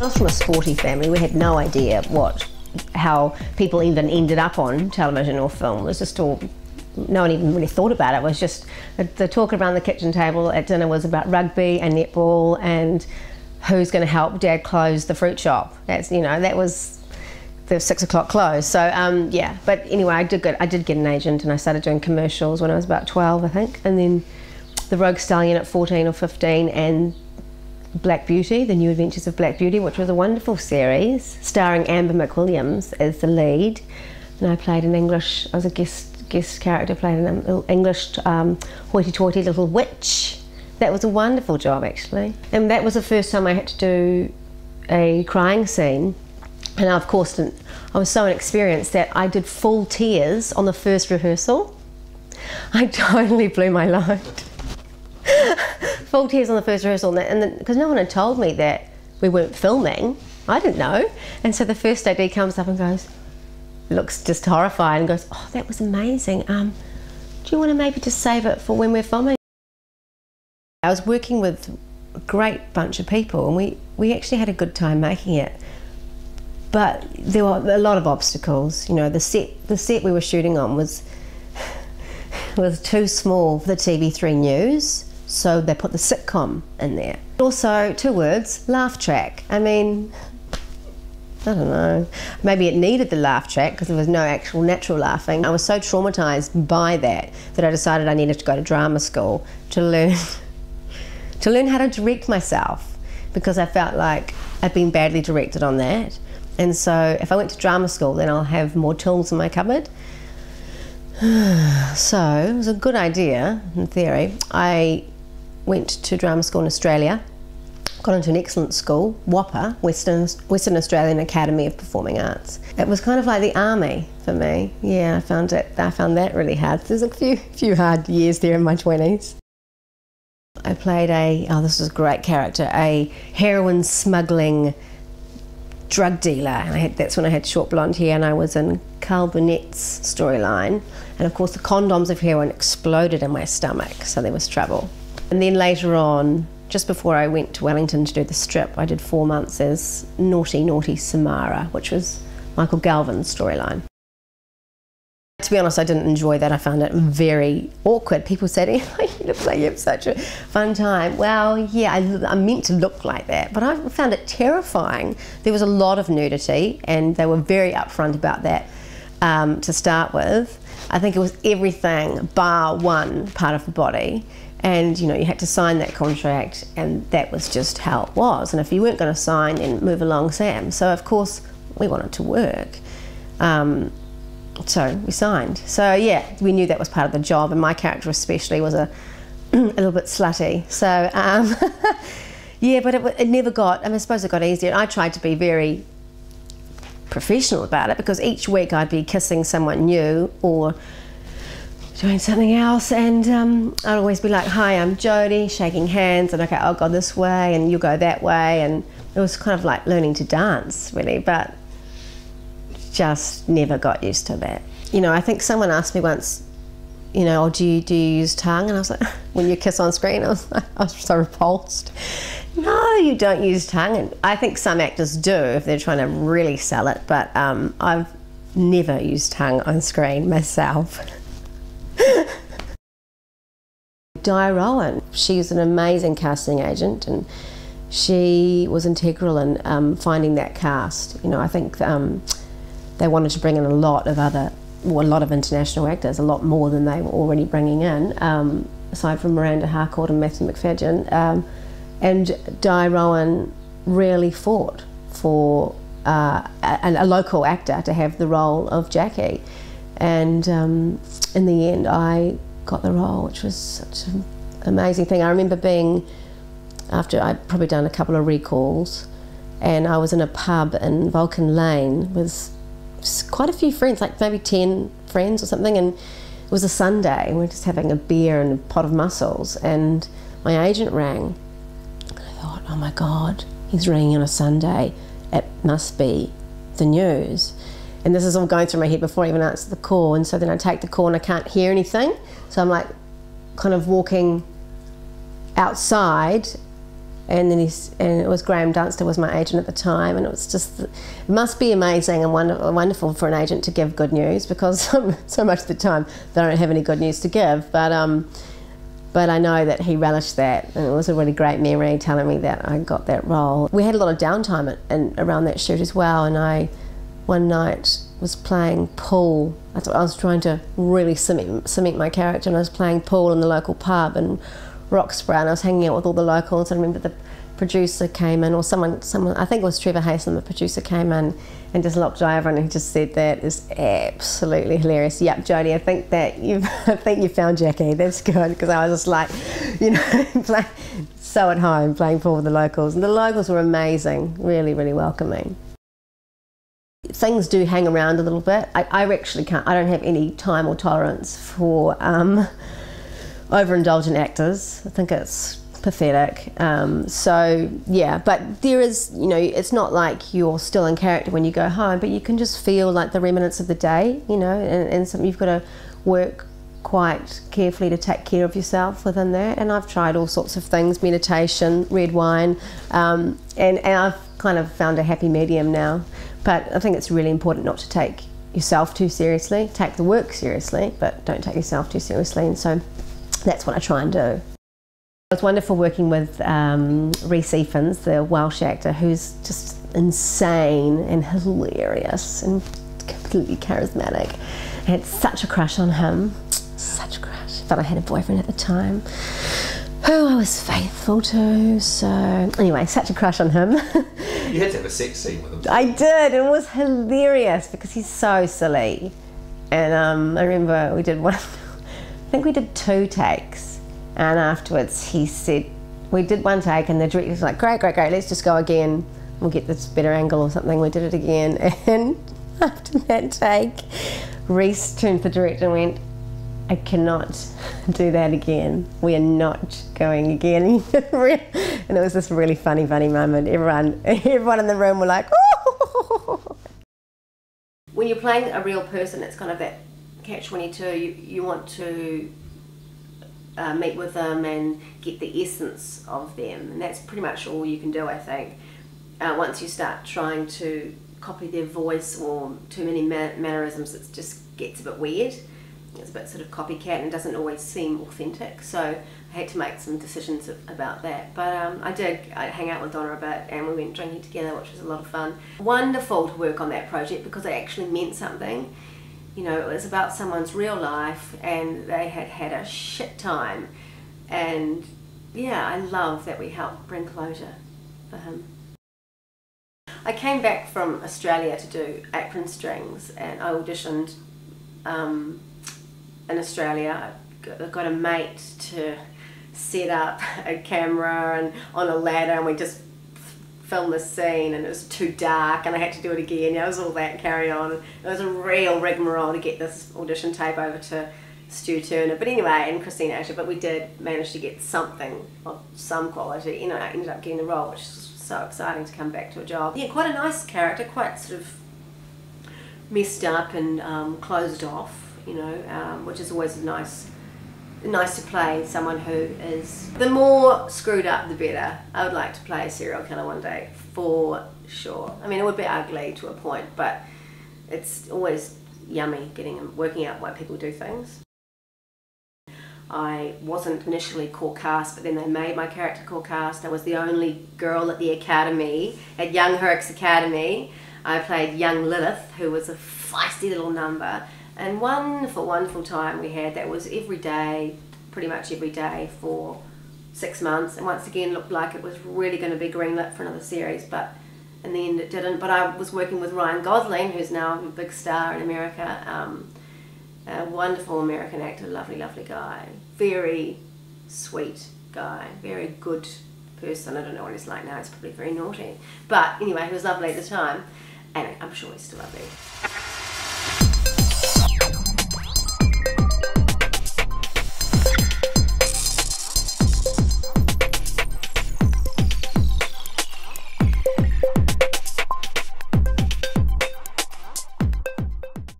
I was from a sporty family. We had no idea how people even ended up on television or film. It was just all, no one even really thought about it. It was just the talk around the kitchen table at dinner was about rugby and netball and who's going to help Dad close the fruit shop. That's, you know, that was the 6 o'clock close. So yeah, but anyway, I did get an agent, and I started doing commercials when I was about 12, I think, and then The Rogue Stallion at 14 or 15, and Black Beauty, The New Adventures of Black Beauty, which was a wonderful series starring Amber McWilliams as the lead, and I played an English, I was a guest character, played an English hoity-toity little witch. That was a wonderful job, actually, and that was the first time I had to do a crying scene. And of course I was so inexperienced that I did full tears on the first rehearsal. I totally blew my load. Full tears on the first rehearsal, and because no one had told me that we weren't filming, I didn't know. And so the first AD comes up and goes, looks just horrified and goes, "Oh, that was amazing. Do you want to maybe just save it for when we're filming?" I was working with a great bunch of people, and we actually had a good time making it. But there were a lot of obstacles. You know, the set we were shooting on was too small for the TV3 news, so they put the sitcom in there. Also, 2 words, laugh track. I mean, I don't know, maybe it needed the laugh track because there was no actual natural laughing. I was so traumatised by that I decided I needed to go to drama school to learn how to direct myself, because I felt like I'd been badly directed on that. And so if I went to drama school, then I'll have more tools in my cupboard. So it was a good idea, in theory. I went to drama school in Australia, got into an excellent school, WAPA, Western Australian Academy of Performing Arts. It was kind of like the army for me. Yeah, I found that really hard. There's a few hard years there in my 20s. I played this was a great character, a heroin smuggling drug dealer, and that's when I had short blonde hair, and I was in Carl Burnett's storyline, and of course the condoms of heroin exploded in my stomach, so there was trouble. And then later on, just before I went to Wellington to do the strip, I did 4 months as Naughty Naughty Samara, which was Michael Galvin's storyline. To be honest, I didn't enjoy that. I found it very awkward. People said, "You look like you have such a fun time." Well, yeah, I'm meant to look like that, but I found it terrifying. There was a lot of nudity, and they were very upfront about that to start with. I think it was everything bar one part of the body, and you know, you had to sign that contract, and that was just how it was. And if you weren't going to sign, then move along, Sam. So of course we wanted to work. So we signed. So yeah, we knew that was part of the job, and my character especially was a little bit slutty. So yeah, but it never got, I suppose it got easier. I tried to be very professional about it, because each week I'd be kissing someone new or doing something else, and I'd always be like, "Hi, I'm Jodie," shaking hands, and okay, I'll go this way and you go that way, and it was kind of like learning to dance, really, but just never got used to that. You know, I think someone asked me once, you know, "Oh, do you use tongue?" And I was like, when you kiss on screen, I was so repulsed. No, you don't use tongue. And I think some actors do if they're trying to really sell it, but I've never used tongue on screen myself. Di Rowan, she's an amazing casting agent, and she was integral in finding that cast. You know, I think they wanted to bring in a lot of international actors, a lot more than they were already bringing in, aside from Miranda Harcourt and Matthew McFadyen. And Di Rowan really fought for a local actor to have the role of Jackie. And in the end, I got the role, which was such an amazing thing. I remember being, after I'd probably done a couple of recalls, and I was in a pub in Vulcan Lane with quite a few friends, like maybe 10 friends or something, and it was a Sunday, and we were just having a beer and a pot of mussels, and my agent rang, and I thought, oh my God, he's ringing on a Sunday, it must be the news. And this is all going through my head before I even answer the call, and so then I take the call and I can't hear anything, so I'm like kind of walking outside And then and it was Graham Dunster was my agent at the time, and it was just, it must be amazing and wonderful for an agent to give good news, because so much of the time they don't have any good news to give. But I know that he relished that, and it was a really great memory telling me that I got that role. We had a lot of downtime around that shoot as well, and I one night was playing pool. I was trying to really cement my character, and I was playing pool in the local pub in Roxburgh, and I was hanging out with all the locals. I remember the producer came in, or someone, I think it was Trevor Hayson, the producer, came in and just looked over and he just said, "That is absolutely hilarious. Yep, Jodie, I think you found Jackie. That's good." Because I was just like, you know, so at home playing pool with the locals, and the locals were amazing, really, really welcoming. Things do hang around a little bit. I actually can't. I don't have any time or tolerance for overindulgent actors. I think it's pathetic. So yeah, but there is, you know, it's not like you're still in character when you go home, but you can just feel like the remnants of the day, you know, and so you've got to work quite carefully to take care of yourself within that. And I've tried all sorts of things, meditation, red wine, and I've kind of found a happy medium now. But I think it's really important not to take yourself too seriously. Take the work seriously, but don't take yourself too seriously. And so that's what I try and do. It was wonderful working with Rhys Ifans, the Welsh actor, who's just insane and hilarious and completely charismatic. I had such a crush on him, such a crush. But I had a boyfriend at the time who I was faithful to, so anyway, such a crush on him. You had to have a sex scene with him. I did, and it was hilarious because he's so silly. And I remember we did one, I think we did 2 takes, and afterwards he said, we did 1 take and the director was like, great, let's just go again, we'll get this better angle or something. We did it again, and after that take, Rhys turned to the director and went, "I cannot do that again. We are not going again." And it was this really funny moment. Everyone in the room were like, "Oh!" When you're playing a real person, it's kind of that catch-22. You want to meet with them and get the essence of them, and that's pretty much all you can do, I think. Once you start trying to copy their voice or too many mannerisms, it just gets a bit weird. It's a bit sort of copycat and doesn't always seem authentic, so I had to make some decisions about that. But I hang out with Donna a bit, and we went drinking together, which was a lot of fun. Wonderful to work on that project because it actually meant something. You know, it was about someone's real life and they had had a shit time, and yeah, I love that we helped bring closure for him. I came back from Australia to do Apron Strings, and I auditioned in Australia. I got a mate to set up a camera and on a ladder, and we just filmed this scene, and it was too dark and I had to do it again. It was all that carry on. It was a real rigmarole to get this audition tape over to Stu Turner, but anyway, and Christina Asher, but we did manage to get something of some quality. You know, I ended up getting the role, which was so exciting to come back to a job. Yeah, quite a nice character, quite sort of messed up and closed off, you know, which is always nice to play someone who is, the more screwed up the better. I would like to play a serial killer one day, for sure. I mean, it would be ugly to a point, but it's always yummy working out why people do things. I wasn't initially core cast, but then they made my character core cast. I was the only girl at the academy, at Young Herrick's Academy. I played young Lilith, who was a feisty little number, and wonderful time we had. That was every day, pretty much every day for 6 months, and once again looked like it was really going to be greenlit for another series, but in the end it didn't. But I was working with Ryan Gosling, who's now a big star in America, a wonderful American actor, lovely guy, very sweet guy, very good person. I don't know what he's like now, he's probably very naughty, but anyway, he was lovely at the time, and I'm sure he's still lovely.